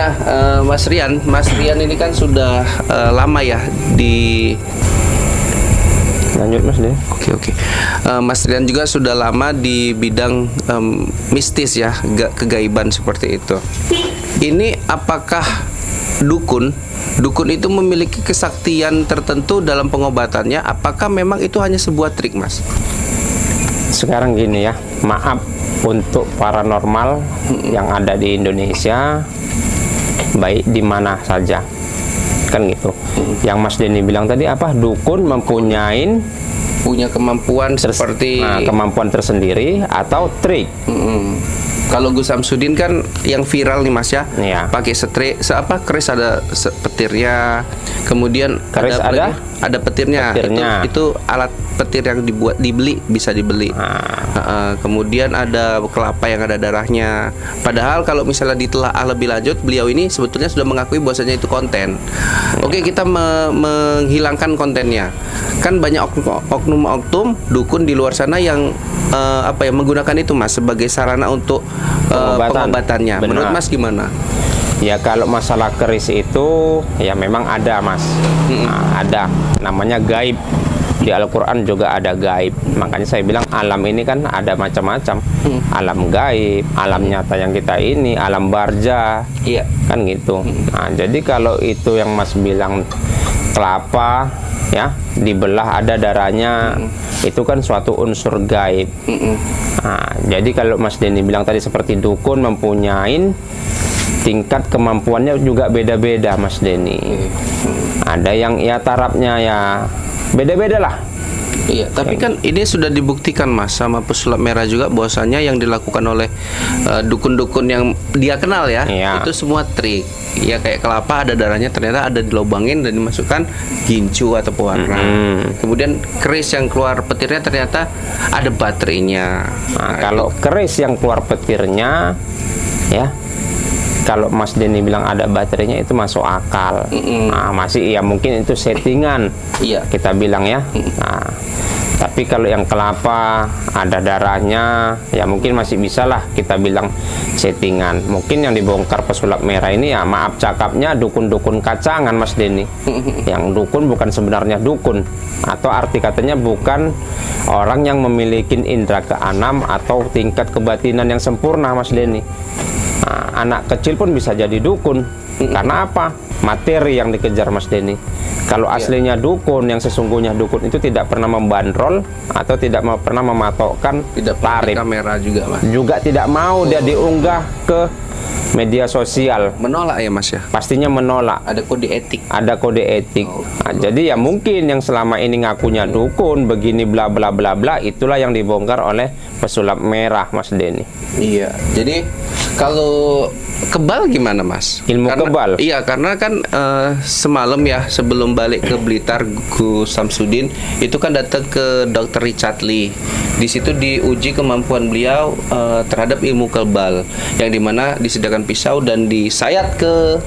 Nah, Mas Rian ini kan sudah lama ya di. Lanjut Mas deh. Oke. Mas Rian juga sudah lama di bidang mistis ya, kegaiban seperti itu. Ini apakah dukun itu memiliki kesaktian tertentu dalam pengobatannya? Apakah memang itu hanya sebuah trik, Mas? Sekarang gini ya, maaf untuk paranormal yang ada di Indonesia, baik di mana saja, kan gitu. Yang Mas Denny bilang tadi apa? Dukun punya kemampuan seperti kemampuan tersendiri atau trik. Kalau Gus Samsudin kan yang viral nih Mas ya, pakai keris ada petirnya, kemudian keris ada petirnya. Itu alat petir yang bisa dibeli. Kemudian ada kelapa yang ada darahnya. Padahal kalau misalnya ditelaah lebih lanjut, beliau ini sebetulnya sudah mengakui bahwasanya itu konten. Oke, kita menghilangkan kontennya. Kan banyak oknum dukun di luar sana yang menggunakan itu Mas sebagai sarana untuk pengobatannya. Benar. Menurut Mas gimana? Ya kalau masalah keris itu ya memang ada Mas. Ada, namanya gaib. Di Al-Quran juga ada gaib. Makanya saya bilang alam ini kan ada macam-macam. Alam gaib, alam nyata yang kita ini, alam barza, kan gitu. Nah, jadi kalau itu yang Mas bilang kelapa ya dibelah ada darahnya, itu kan suatu unsur gaib. Nah, jadi kalau Mas Denny bilang tadi seperti dukun mempunyai tingkat kemampuannya juga beda-beda Mas Denny. Ada yang ya tarafnya ya beda-beda lah. Iya, tapi kan ini sudah dibuktikan Mas sama pesulap merah juga bahwasanya yang dilakukan oleh dukun-dukun yang dia kenal ya, itu semua trik. Ya kayak kelapa ada darahnya ternyata ada dilobangin dan dimasukkan gincu atau pewarna. Kemudian keris yang keluar petirnya ternyata ada baterainya. Nah, kalau keris yang keluar petirnya ya, kalau Mas Denny bilang ada baterainya itu masuk akal. Nah, masih ya mungkin itu settingan. Kita bilang ya. Nah, tapi kalau yang kelapa ada darahnya ya mungkin masih bisa lah kita bilang settingan. Mungkin yang dibongkar pesulap merah ini ya maaf cakapnya dukun-dukun kacangan Mas Denny. Yang dukun bukan sebenarnya dukun, atau arti katanya bukan orang yang memiliki indera keenam atau tingkat kebatinan yang sempurna Mas Denny. Nah, anak kecil pun bisa jadi dukun. Karena apa? Materi yang dikejar Mas Denny. Kalau aslinya dukun, yang sesungguhnya dukun itu tidak pernah membandrol atau tidak pernah mematokkan tarif. Kamera juga Mas. Juga tidak mau dia diunggah ke media sosial. Menolak ya Mas ya? Pastinya menolak. Ada kode etik. Ada kode etik. Nah, jadi ya mungkin yang selama ini ngakunya dukun begini bla bla bla bla, itulah yang dibongkar oleh pesulap merah Mas Denny. Iya. Jadi kalau kebal gimana Mas? Kebal? Iya, karena kan semalam ya sebelum balik ke Blitar, Gus Samsudin itu kan datang ke Dr. Richard Lee. Di situ diuji kemampuan beliau terhadap ilmu kebal, yang dimana disediakan pisau dan disayat ke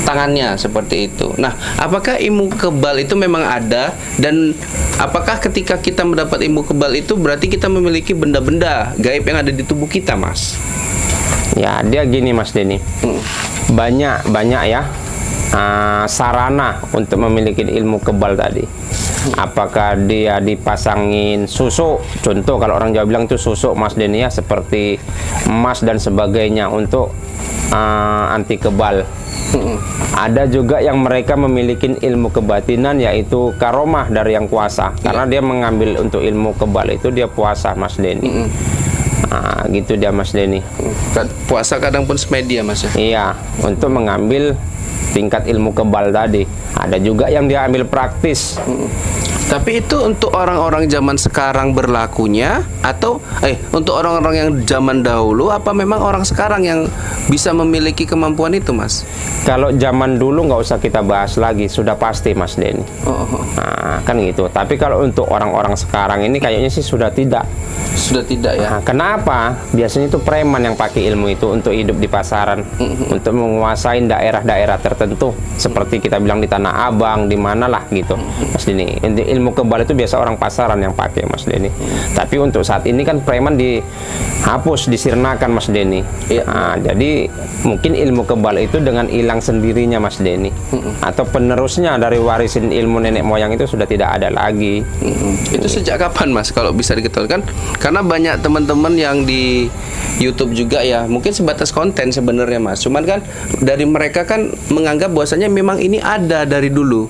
tangannya seperti itu. Nah, apakah ilmu kebal itu memang ada, dan apakah ketika kita mendapat ilmu kebal itu berarti kita memiliki benda-benda gaib yang ada di tubuh kita, Mas? Ya, dia gini Mas Denny. Banyak ya sarana untuk memiliki ilmu kebal tadi. Apakah dia dipasangin susuk? Contoh kalau orang Jawa bilang itu susuk Mas Denny ya, seperti emas dan sebagainya untuk anti kebal. Ada juga yang mereka memiliki ilmu kebatinan, yaitu karomah dari yang kuasa. Karena dia mengambil untuk ilmu kebal itu dia puasa Mas Denny. Nah, gitu dia Mas Denny. Puasa kadang pun semedi ya Mas ya? Iya, untuk mengambil tingkat ilmu kebal tadi. Ada juga yang dia ambil praktis. Tapi itu untuk orang-orang zaman sekarang berlakunya, atau untuk orang-orang yang zaman dahulu, apa memang orang sekarang yang bisa memiliki kemampuan itu Mas? Kalau zaman dulu nggak usah kita bahas lagi, sudah pasti Mas Denny. Nah, kan gitu. Tapi kalau untuk orang-orang sekarang ini kayaknya sih sudah tidak. Sudah tidak ya? Nah, kenapa? Biasanya itu preman yang pakai ilmu itu untuk hidup di pasaran, untuk menguasai daerah-daerah tertentu, seperti kita bilang di Tanah Abang, di mana lah gitu, Mas Denny. Ilmu kebal itu biasa orang pasaran yang pakai, Mas Denny. Tapi untuk saat ini kan preman dihapus, disirnakan, Mas Denny. Nah, jadi mungkin ilmu kebal itu dengan hilang sendirinya, Mas Denny, atau penerusnya dari warisin ilmu nenek moyang itu sudah tidak ada lagi. Itu sejak kapan, Mas, kalau bisa diketahui? Kan karena banyak teman-teman yang di YouTube juga ya, mungkin sebatas konten sebenarnya, Mas. Cuman kan dari mereka kan menganggap bahwasanya memang ini ada dari dulu.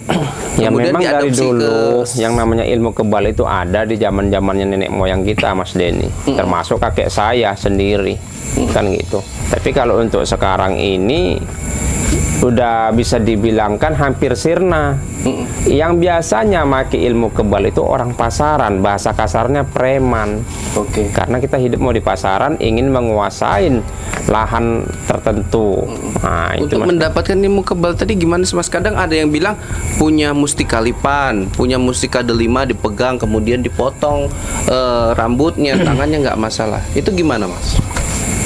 Ya Kemudian memang dari diadopsi dulu yang namanya ilmu kebal itu ada di zaman-zamannya nenek moyang kita, Mas Denny. Termasuk kakek saya sendiri, kan gitu. Tapi kalau untuk sekarang ini udah bisa dibilangkan hampir sirna. Yang biasanya maki ilmu kebal itu orang pasaran, bahasa kasarnya preman. Karena kita hidup mau di pasaran, ingin menguasai lahan tertentu. Nah, itu untuk mendapatkan ilmu kebal tadi gimana sih, Mas? Kadang ada yang bilang punya mustika lipan, punya mustika delima dipegang, kemudian dipotong rambutnya, tangannya nggak masalah. Itu gimana, Mas?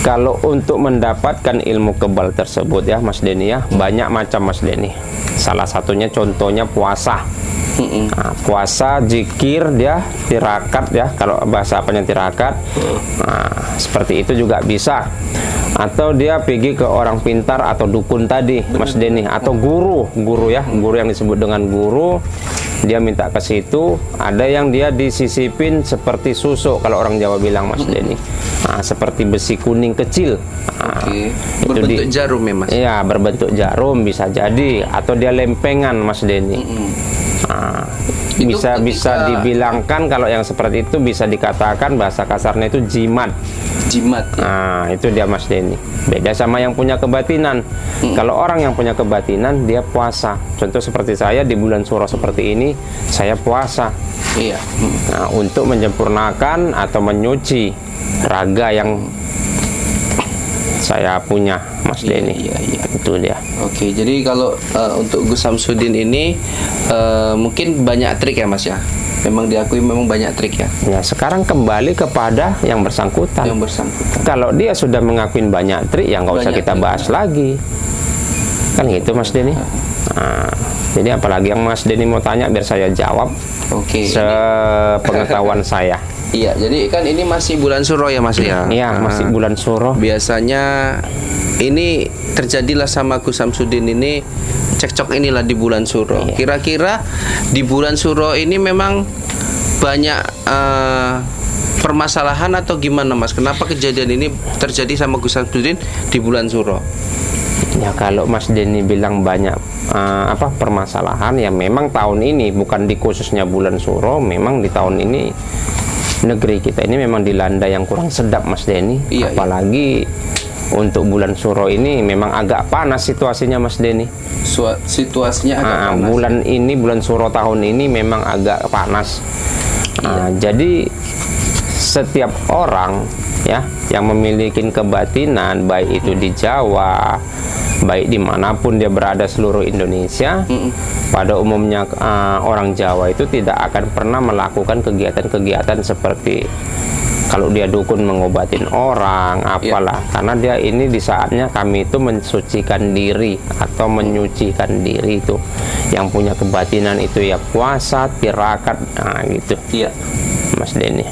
Kalau untuk mendapatkan ilmu kebal tersebut ya, Mas Denny ya, banyak macam, Mas Denny. Salah satunya contohnya puasa. Nah, puasa, zikir, dia tirakat ya, kalau bahasa apanya tirakat. Nah, seperti itu juga bisa. Atau dia pergi ke orang pintar atau dukun tadi, Mas Denny, atau guru ya, guru yang disebut dengan guru. Dia minta ke situ, ada yang dia disisipin seperti susu kalau orang Jawa bilang, Mas Denny. Nah, seperti besi kuning kecil. Nah, berbentuk jarum ya, Mas? Iya, berbentuk jarum bisa jadi, atau dia lempengan, Mas Denny. Nah, bisa dibilangkan kalau yang seperti itu bisa dikatakan bahasa kasarnya itu jimat. Nah, itu dia, Mas Denny. Beda sama yang punya kebatinan. Kalau orang yang punya kebatinan, dia puasa. Contoh seperti saya di bulan Suro seperti ini, saya puasa. Nah, untuk menyempurnakan atau menyuci raga yang saya punya, Mas Denny. Itu dia. Jadi kalau untuk Gus Samsudin ini mungkin banyak trik ya, Mas ya. Memang diakui memang banyak trik ya. Ya, sekarang kembali kepada yang bersangkutan. Kalau dia sudah mengakuin banyak trik, ya nggak usah kita bahas lagi. Kan gitu, Mas Denny. Nah, jadi apalagi yang Mas Denny mau tanya biar saya jawab. Sepengetahuan saya. Iya, jadi kan ini masih bulan Suro ya, Mas ya. Iya, masih bulan Suro. Biasanya ini terjadilah sama Gus Samsudin ini cekcok inilah di bulan Suro. Kira-kira di bulan Suro ini memang banyak permasalahan atau gimana, Mas? Kenapa kejadian ini terjadi sama Gus Samsudin di bulan Suro? Ya, kalau Mas Denny bilang banyak permasalahan, ya memang tahun ini bukan di khususnya bulan Suro, memang di tahun ini negeri kita ini memang dilanda yang kurang sedap, Mas Denny. Apalagi untuk bulan Suro ini memang agak panas situasinya, Mas Denny. Situasinya agak panas. Bulan Suro tahun ini memang agak panas. Jadi setiap orang ya yang memiliki kebatinan, baik itu di Jawa, baik dimanapun dia berada seluruh Indonesia, pada umumnya orang Jawa itu tidak akan pernah melakukan kegiatan-kegiatan seperti kalau dia dukun mengobatin orang, apalah. Karena dia ini di saatnya kami itu mensucikan diri atau menyucikan diri itu. Yang punya kebatinan itu ya puasa, tirakat, nah gitu. Mas Denny.